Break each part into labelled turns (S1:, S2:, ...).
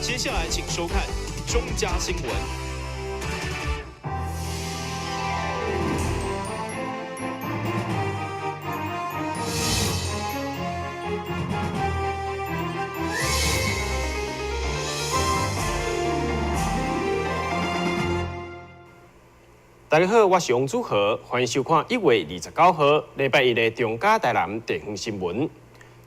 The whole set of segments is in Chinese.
S1: 接下来请收看中嘉新闻。大家好，我是王祖和，欢迎收看1月29号礼拜一的中嘉台南地方新闻。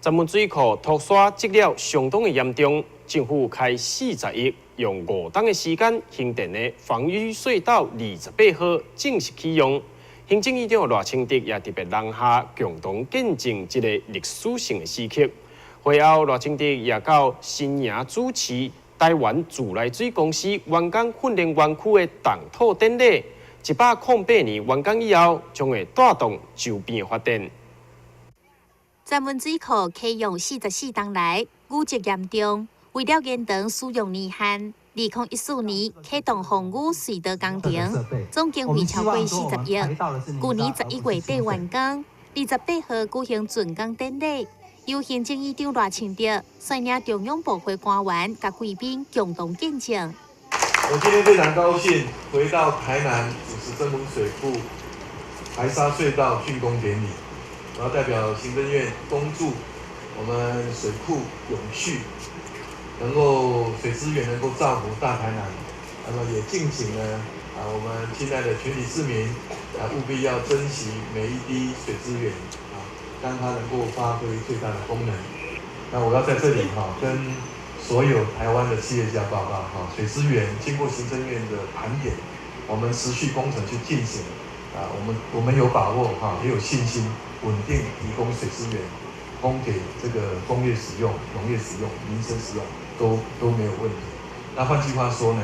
S1: 闸门水库脱沙积了相当的严重，政府开40亿，用5天的时间兴建的防雨隧道28号正式启用。行政院长赖清德也特别南下共同见证这个历史性的时刻。会后，赖清德也到新营主持台湾自来水公司员工训练园区的动土典礼。108年完工以后，将会带动周边的发展。
S2: 闸门水库启用44天来，雨质严重，为了延长使用年限，2014年启动防雨隧道工程，总经费超过40亿。去年11月底完工，28号举行竣工典礼，由行政院长赖清德率领中央部会官员甲贵宾共同见证。
S3: 我今天非常高兴回到台南主持曾文水库排沙隧道竣工典礼。我要代表行政院恭祝我们水库永续，能够水资源能够造福大台南。那么也敬请呢我们亲爱的全体市民务必要珍惜每一滴水资源让它能够发挥最大的功能。那我要在这里跟所有台湾的企业家报告水资源经过行政院的盘点，我们持续工程去进行我们有把握也有信心稳定提供水资源，供给这个工业使用、农业使用、民生使用都没有问题。那换句话说呢，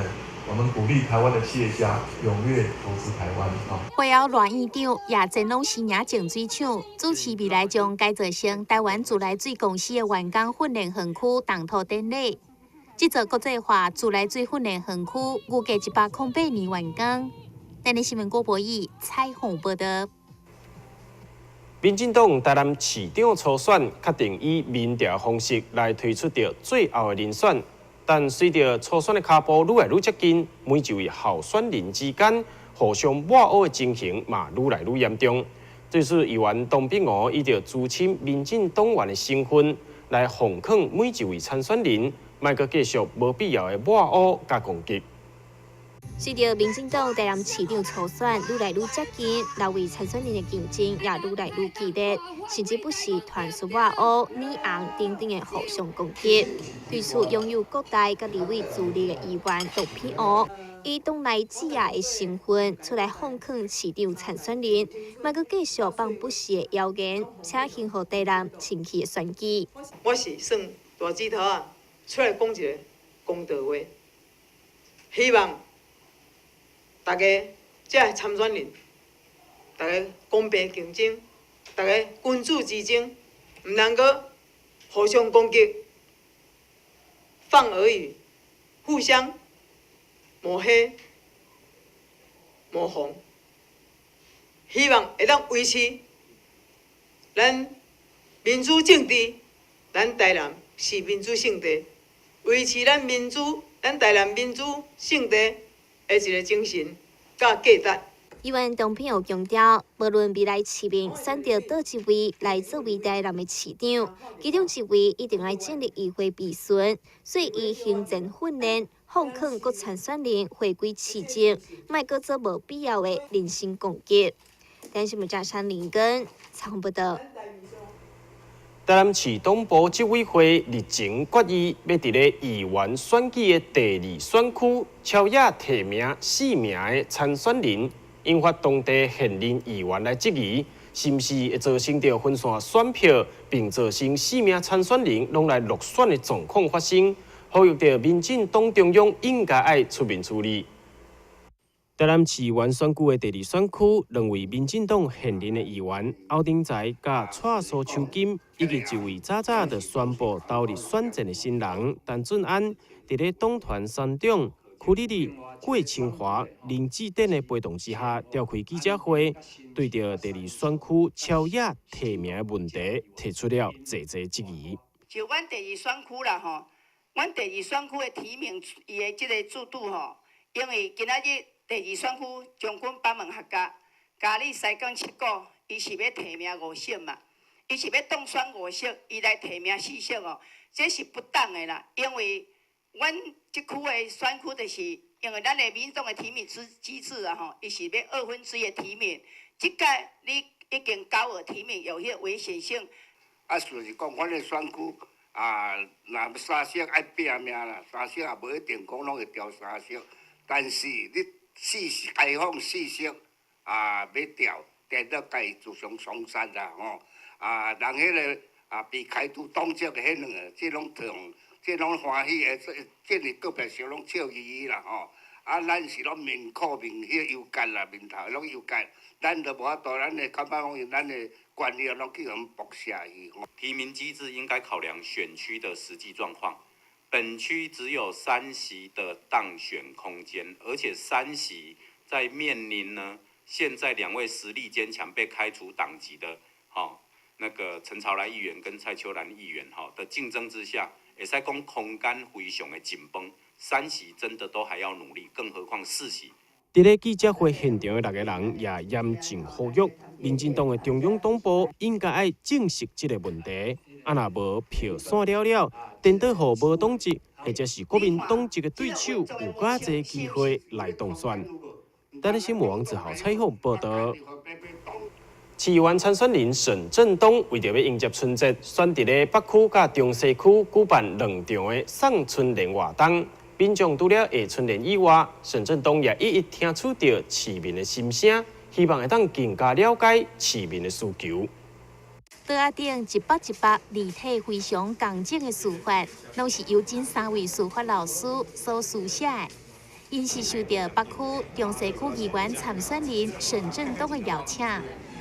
S3: 我们鼓励台湾的企业家踊跃投资台湾
S2: 会后，赖院长也前往新营净水厂主持未来将改造成台湾自来水公司的员工训练园区动土典礼。这座国际化自来水训练园区预计108年完工。台南新闻郭博义采访报道。
S1: 民进党台南市长初选确定以民调方式来推出到最后的人选，但随着初选的脚步愈来愈接近，每一位候选人之间互相抹黑的情形嘛愈来愈严重。这次议员董炳娥以着资深民进党员的身份来奉劝每一位参选人，莫阁继续无必要的抹黑甲攻击。
S2: 随着民进党台南市长初选愈来愈接近，6位参选人的竞争也愈来愈激烈，甚至不时传出抹黑、脸红等等的互相攻击。对此，拥有各大甲2位资历的议员董炳娥以党内子爷的身份出来奉劝市长参选人，莫阁继续放不实的谣言，且幸福台南清气的选举。
S4: 我是算大指头出来讲一个公道话，希望大家这参选人，大家公平竞争，大家君子之争，唔能够互相攻击、放耳语、互相抹黑、抹红。希望会当维持咱民主政治，咱台南是民主圣地，维持咱台南民主圣地的一个精神甲价值。
S2: 议员董炳娥强调，无论未来市民选到倒一位来作为台南的市长，其中一位一定要建立议会备选，所以伊行政训练，奉劝各参选人回归市政，莫阁做无必要的人身攻击。但是，嘉山林根采访报道。
S1: 台南市党部执委会日前决议，要伫咧议员选举的第2选区超越提名4名的参选人，引发当地现任议员来质疑，是毋是会造成着分散选票，并造成4名参选人拢来落选的状况发生，呼吁着民进党中央应该爱出面处理。台南市议员选区的第2选区，2位民进党现任的议员欧丁才甲蔡苏秋金，以及1位早就宣布投入选战的新人陈俊安，伫咧党团山长区里里郭清华、林志典的陪同之下，召开记者会，对着第2选区超越提名的问题，提出了侪质疑。
S5: 就阮第2选区啦吼，阮第二选区的提名，伊的即个制度吼，因为今仔日第二选区将军帮忙合格，家里西港7股，伊是要提名5席嘛，伊是要当选5席，伊来提名4席哦，这是不当的啦。因为阮即区的选区就是因为咱的民众的提名机制啊吼，伊是要1/2的提名，即届你已经高额提名有迄危险性。
S6: 啊，就是讲，阮的选区啊，若3席爱拼命啦，3席也无一定讲拢会调3席，但是你开放4席啊，要调，电到家己自相双杀啦吼。啊，人迄个啊被开除党籍的迄两个，即拢同，即拢欢喜的，即个个别小拢笑嘻嘻啦吼。啊，咱是拢面苦面迄优解啦，面头拢优解，咱就无法度，咱的看法讲，咱的官吏拢去互驳下去。
S7: 提名机制应该考量选区的实际状况。本区只有3席的当选空间，而且3席在面临呢，现在2位实力坚强被开除党籍的，那个陈朝来议员跟蔡秋兰议员的竞争之下，会使讲空间非常的紧绷。3席真的都还要努力，更何况4席。
S1: 伫咧记者会现场的6个人也严正呼吁，民进党的中央党部应该爱正视这个问题。啊，若无票散了，颠倒互无党籍或者是国民党籍的对手有较侪机会来当选。台视新闻网之后采访报道。市议员参选人沈振东为着要迎接春节，选伫咧北区甲中西区举办2场的送春联活动。民众除了下春联以外，沈振东也一一听取到市民的心声，希望会当更加了解市民的需求。
S2: 桌仔顶一百一百立体非常工整的书法，拢是由这3位书法老师所书写的。因是受到北区、中西区议员参选人沈振东的邀请，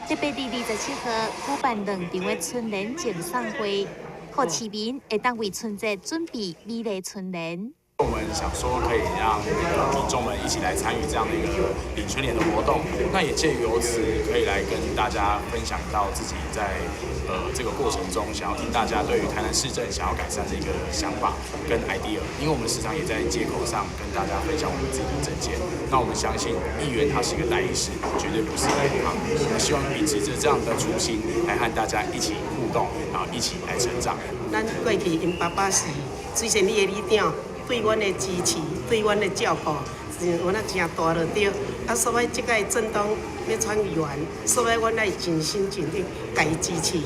S2: 特别伫27号举办2场的春联竞送会，让市民会当为春节准备美丽春联。
S8: 我们想说可以让民众们一起来参与这样的一个领春联的活动，那也借由此可以来跟大家分享到自己在这个过程中想要听大家对于台南市政想要改善的一个想法跟 idea， 因为我们时常也在街口上跟大家分享我们自己的政见。那我们相信议员他是一个代议士，绝对不是一行。我们希望秉持着这样的初心来和大家一起互动，然后一起来成长。
S9: 咱过去因爸爸是水仙里的里长。对阮的支持，对阮的照顾，阮啊真大就对。啊，所以即届振东要选议员，所以阮爱尽心尽力加以支持。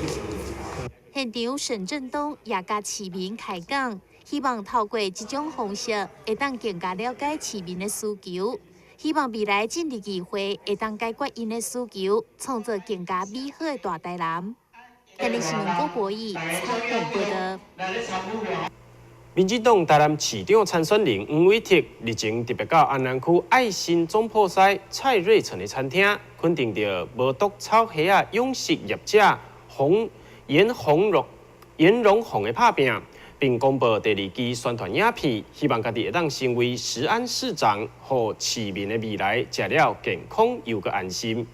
S2: 现场沈振东也甲市民开讲，希望透过这种方式，会当更加了解市民的需求。希望未来政治议会会当解决因的需求，创造更加美好的大台南。今日新闻广播以采访报道。
S1: 民进党台南市长参选人黄伟哲日前特别到安南区爱心总铺师蔡瑞成的餐厅，肯定着无毒草虾啊养殖业者严荣宏的拍拼，并公布第2期宣传影片，希望家己会当成为食安市长，互市民的未来食了健康又个安心。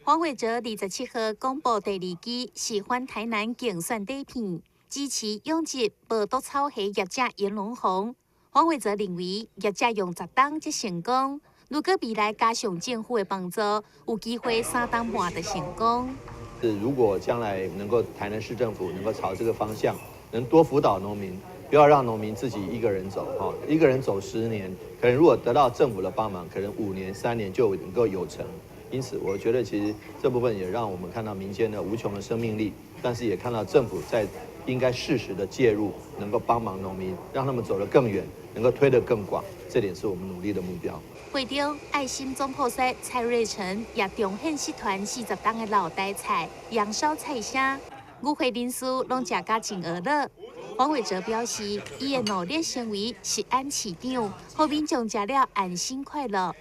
S2: 黄伟哲27号公布第2期喜欢台南竞选底片。支持养殖无毒草虾业者严荣宏，黄伟哲认为业者用10档即成功，如果未来加上政府的帮助，有机会3档半的成功。
S10: 如果将来能够台南市政府能够朝这个方向，能多辅导农民，不要让农民自己一个人走，一个人走10年，可能如果得到政府的帮忙，可能5年、3年就能够有成。因此，我觉得其实这部分也让我们看到民间的无穷的生命力，但是也看到政府在应该适时的介入，能够帮忙农民，让他们走得更远，能够推得更广，这点是我们努力的目标。
S2: 会中爱心总铺师蔡瑞成也重现社团40档的老台菜、羊烧菜声，与会人数拢食甲真娱乐。黄伟哲表示，伊的努力成为食安市长，让民众食了安心快乐。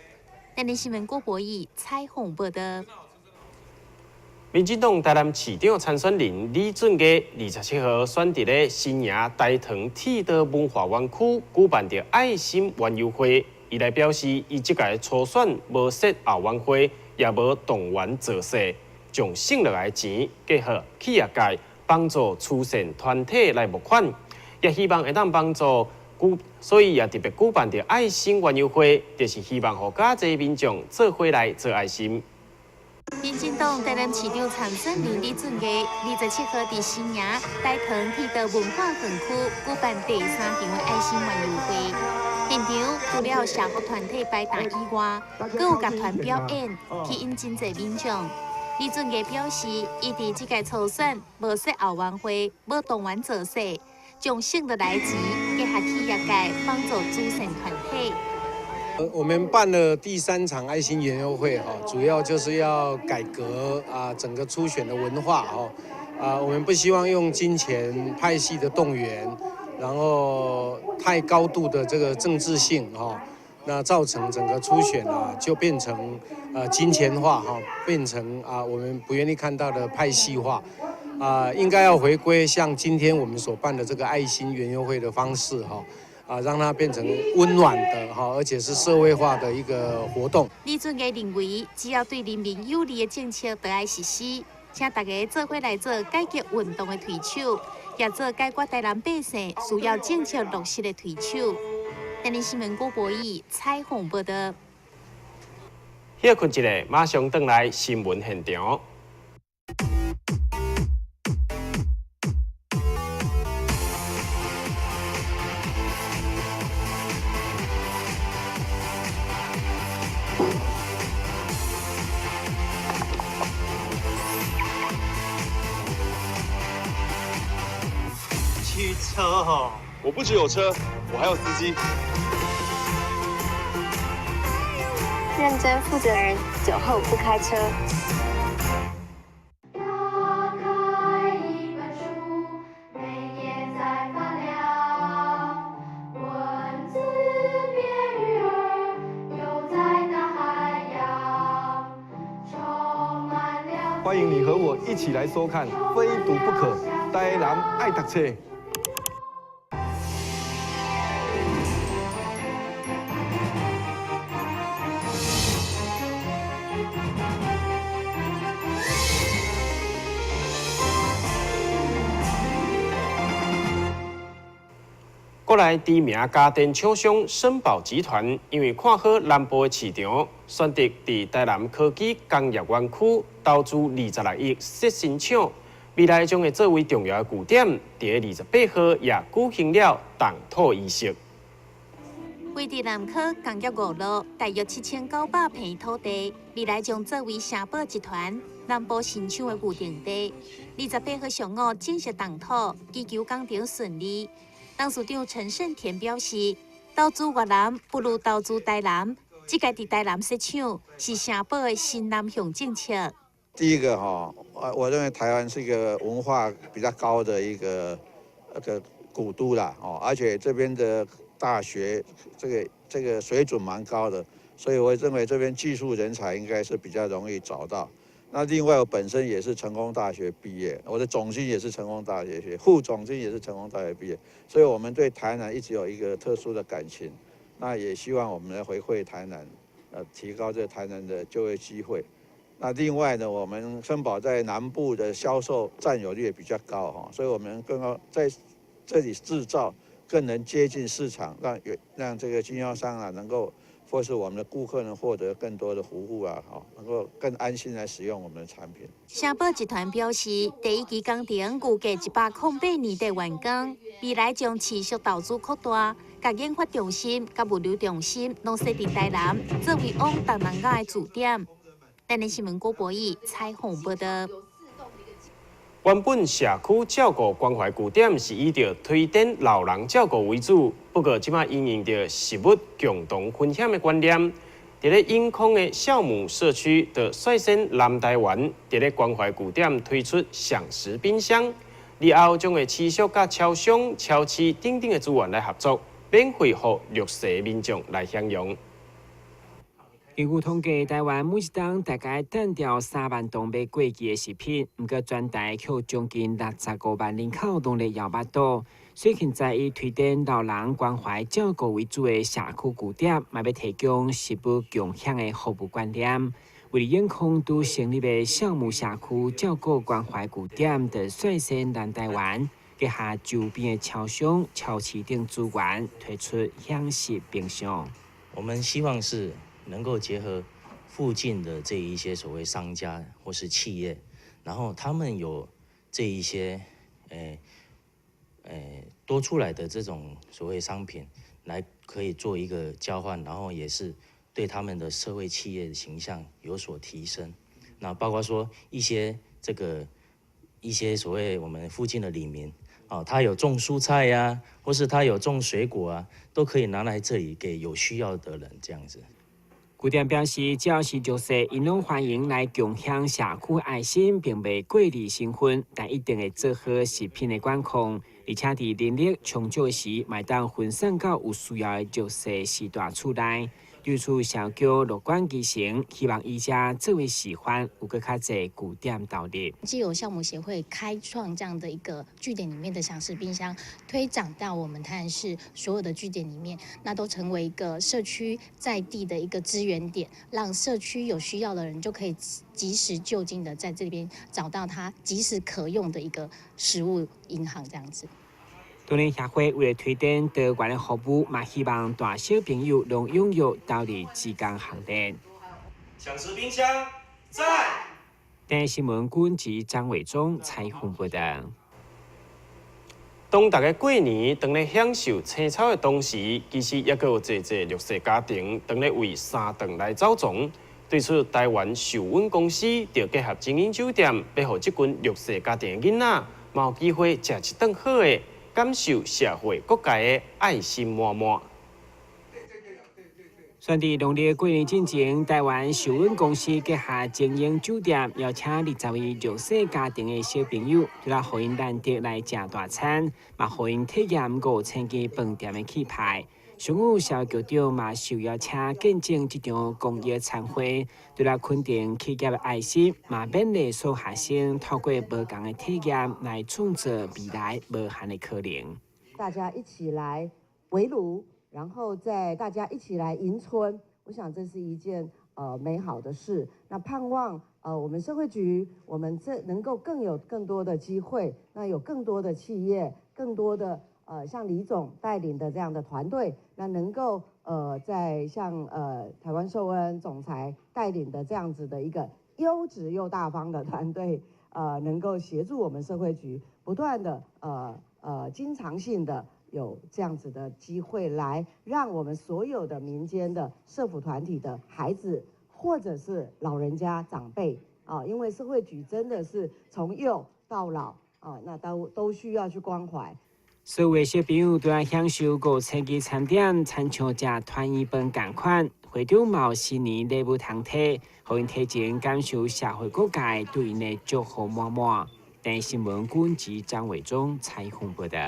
S2: 台南新闻郭博义采访报道。
S1: 民进党台南市长参选人李俊佳27号选伫咧新营大塘铁道文化园区举办着爱心园游会，伊来表示，伊即届初选无设后援会，也无动员造势，将省落来钱结合企业界帮助慈善团体来募款。也希望会当帮助所以也特别举办着爱心园游会，就是希望互较侪民众做伙来做爱心。
S2: 民进党台南市长参选人李俊毅27号伫新营大屯铁道文化园区举办第3场的爱心园游会。现场除了社福团体摆档以外，更有乐团表演，吸引真侪民众。李俊毅表示，伊伫即届初选无说后援会，无动员造势，将省的来钱结合企业界帮助慈善团体。
S11: 我们办了第3场爱心园游会主要就是要改革整个初选的文化我们不希望用金钱派系的动员，然后太高度的这个政治性那造成整个初选就变成金钱化变成我们不愿意看到的派系化应该要回归像今天我们所办的这个爱心园游会的方式让它变成温暖的而且是社会化的一个活动。
S2: 李俊毅认为，只要对人民有利的政策都要实施，请大家做伙来做改革运动的推手，也做解决台南百姓需要政策落实的推手。台南新闻郭博义采访报道。
S1: 歇困一下，马上回来新闻现场。
S12: 汽车我不只有车，我还有司机。
S13: 认真负责人，酒后不开车。
S3: 欢迎你和我一起来收看《非读不可》，台南爱读册。
S1: 国内知名家电厂商申宝集团，因为看好南部的市场，选择伫台南科技工业园区投资26亿设新厂，未来将会作为重要的据点。伫28号也举行了动土仪式。
S2: 位伫南科工业5路，大约7900平土地，未来将作为城堡集团南部新厂的预定地。28号上午正式动土，祈求工程顺利。董事长陈胜田表示，投资越南不如投资台南，这个伫台南设厂是城堡的新南向政策。
S10: 第一个我认为台湾是一个文化比较高的一个古都啦而且这边的大学这个水准蛮高的，所以我认为这边技术人才应该是比较容易找到。那另外我本身也是成功大学毕业，我的总经也是成功大学毕业，副总经也是成功大学毕业，所以我们对台南一直有一个特殊的感情。那也希望我们来回馈台南，提高这台南的就业机会。那另外呢，我们申宝在南部的销售占有率也比较高所以我们更要在这里制造，更能接近市场，让这个经销商能够。或是我们的顾客能获得更多的服务能够更安心来使用我们的产品。
S2: 城堡集团表示，第一期工程预计108年的完工，未来将持续投资扩大，把研发中心、甲物流中心拢设伫台南，作为往东南亚的驻点。台南新闻郭博义采访报道。
S1: 原本社区照顾关怀据点是以着推展老人照顾为主，不过即马因应着食物共同分享的观念，伫咧永康的孝母社区的率先南台湾伫咧关怀据点推出享食冰箱，以后将会持续甲超商、超市等等的资源来合作，免费予弱势民众来享用。
S14: 根据统计，台湾每一天大概等掉3万吨买过期的食品，不过全台却将近65万人口拢咧摇巴肚。所以现在以推展老人关怀照顾为主的社区据点，嘛要提供食物共享的服务观念。为了永康都成立的孝母社区照顾关怀据点的率先南台湾，结合周边的超商、超市等资源，推出享食冰箱。
S15: 我们希望是能够结合附近的这一些所谓商家或是企业，然后他们有这一些多出来的这种所谓商品，来可以做一个交换，然后也是对他们的社会企业的形象有所提升。那包括说一些所谓我们附近的里民，他有种蔬菜呀，或是他有种水果啊，都可以拿来这里给有需要的人这样子。
S14: 据点表示，只要是弱势，因拢欢迎来共享社区爱心，并未过利身份，但一定会做好食品的管控，而且伫人力充足时，卖当分散到有需要的弱势时段处内。对此，小局乐观其成，希望医者作为示范，有更较侪据点导入。
S16: 既有酵母协会开创这样的一个据点里面的享食冰箱，推展到我们台南市所有的据点里面，那都成为一个社区在地的一个资源点，让社区有需要的人就可以及时就近的在这边找到他即时可用的一个食物银行这样子。
S14: 多年协会为了推展多元的服务，嘛希望大小朋友拢拥有导入志工行列。
S1: 享食冰箱在。
S14: 台新闻军及张伟忠采访报道。
S1: 当大家过年当咧享受青草的同时，其实也有侪弱势家庭当咧为三顿来走总。对此，台湾寿温公司就结合经营酒店，要互即群弱势家庭的囡仔，嘛有机会食一顿好的。感受社会各界的爱心满满。
S14: 选伫农历过年之前，台湾寿温公司结合经营酒店，邀请20位弱势家庭的小朋友，除了互因难得来食大餐，嘛互因体验5星级饭店的气派。上午社局长嘛受邀请见证这场公益餐会，对了肯定企业的爱心，嘛勉励所学生透过无同的体验来创造未来无限的可能。
S17: 大家一起来围炉，然后再大家一起来迎春，我想这是一件美好的事。那盼望我们社会局，我们能够更多的机会，那有更多的企业，更多的。像李总带领的这样的团队，那能够在像台湾寿温总裁带领的这样子的一个优质又大方的团队，能够协助我们社会局不断的经常性的有这样子的机会，来让我们所有的民间的社福团体的孩子或者是老人家长辈因为社会局真的是从幼到老那都需要去关怀。
S14: 所有小朋友都要享受5星级餐点，亲像食团圆饭同款。会长嘛有新年礼物通摕，互因提前感受社会各界对因的祝福满满。台新闻军及张伟忠采访报道。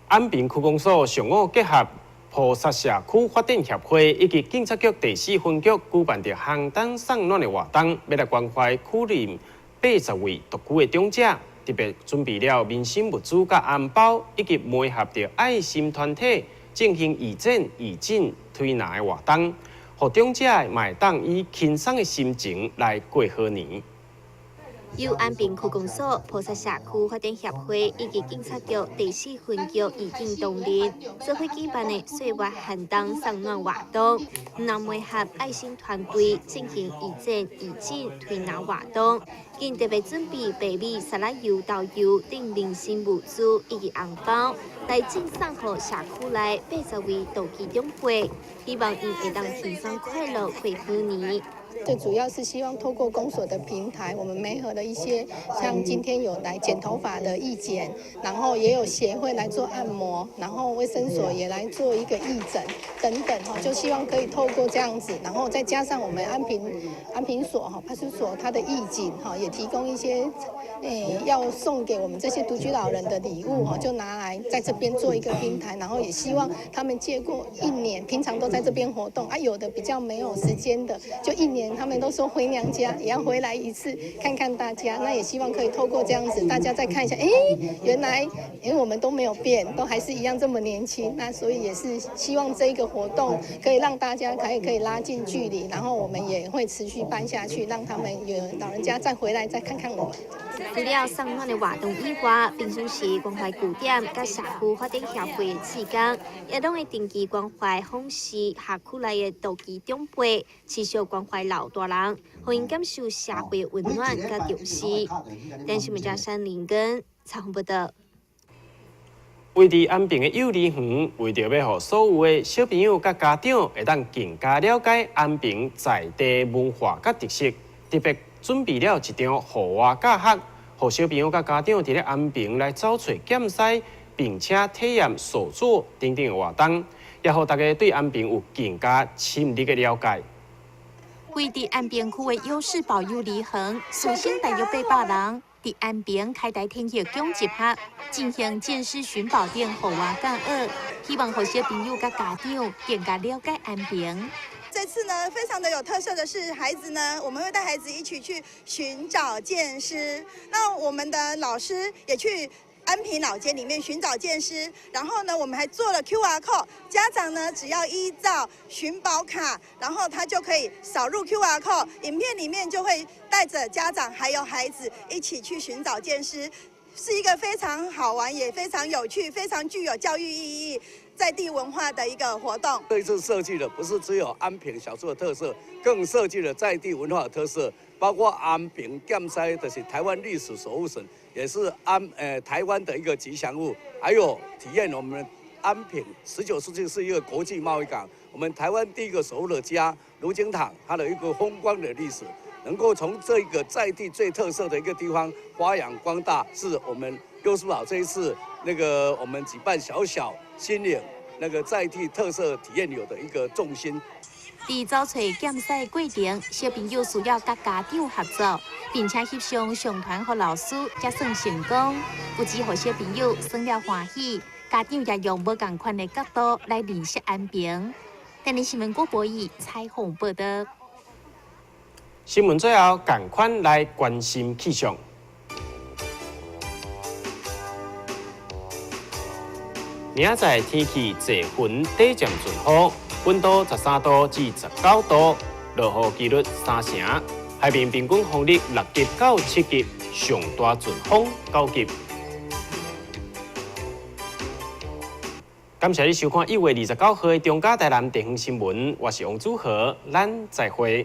S1: 安平区公所上午结合菩萨社区发展协会以及警察局第4分局举办着烘蛋送暖的活动，要来关怀区内80位独居的长者。特别准备了民生物资、甲红包，以及媒合着爱心团体进行义诊、义诊、推拿的活动，互长者嘛会当以轻松的心情来过好年。
S2: 由安平区公所、菩萨社区发展协会以及警察局第4分局义警同仁做伙举办的岁月寒冬送暖活动，让媒合爱心团队进行义诊、义诊、推拿活动。因特别准备白米、沙拉油、豆油等民生物资以及红包，来赠送给社区内80位独居长辈，希望因会当轻松快乐过好年。
S18: 最主要是希望透过公所的平台，我们媒合了一些像今天有来剪头发的义剪，然后也有协会来做按摩，然后卫生所也来做一个义诊等等哈，就希望可以透过这样子，然后再加上我们安平所派出所它的义警也提供一些要送给我们这些独居老人的礼物就拿来在这边做一个平台，然后也希望他们借过1年，平常都在这边活动有的比较没有时间的，就1年他们都说回娘家也要回来一次看看大家，那也希望可以透过这样子，大家再看一下，原来我们都没有变，都还是一样这么年轻，那所以也是希望这一个活动可以让大家可以拉近距离，然后我们也会持续办下去，让他们有老人家再回来再看看我们。
S2: 除了送暖的活动以外，平常时关怀据点甲社区发展协会的志工，也拢会定期关怀访视辖区内的独居长辈，持续关怀老大人，互因感受社会温暖甲重视。但是，嘉山林根采访报道。
S1: 位伫安平的幼儿园，为着要互所有的小朋友甲家长会当更加了解安平在地文化甲特色，特别准备了一场户外教学，互小朋友甲家长伫咧安平来找找检视，并且体验手作等等的活动，也互大家对安平有更加深入的了解。
S19: 位伫安平区的优势保幼儿园，首先大约800人。伫安平开台天育奖集合，进行见识寻宝店户外教学，希望互小朋友甲家长更加了解安平。
S20: 这次呢，非常的有特色的是，孩子呢，我们会带孩子一起去寻找剑师。那我们的老师也去安平老街里面寻找剑师，然后呢，我们还做了 QR code， 家长呢只要依照寻宝卡，然后他就可以扫入 QR code， 影片里面就会带着家长还有孩子一起去寻找剑师，是一个非常好玩也非常有趣、非常具有教育意义、在地文化的一个活动。
S21: 这一次设计的不是只有安平小吃的特色，更设计了在地文化的特色，包括安平剑西就是台湾历史守护神。也是台湾的一个吉祥物，还有体验我们安平19世纪是一个国际贸易港，我们台湾第一个守护的家卢景堂，它的一个风光的历史，能够从这个在地最特色的一个地方发扬光大，是我们优势宝这一次我们举办小新颖在地特色体验游的一个重心。
S19: 伫找找检视过程，小朋友需要甲家长合作，并且翕相上传给老师，才算成功。不止互小朋友耍了欢喜，家长也用无同款的角度来认识安平。台南新闻郭博义采访报道。
S1: 新闻最后，赶快来关心气象。明仔天气侪云短暂阵雨。温度13度至19度，落雨几率3成，海面平均风力6级到7级，上大阵风9级。感谢你收看1月29号的中嘉台南地方新闻，我是王祖和，咱再会。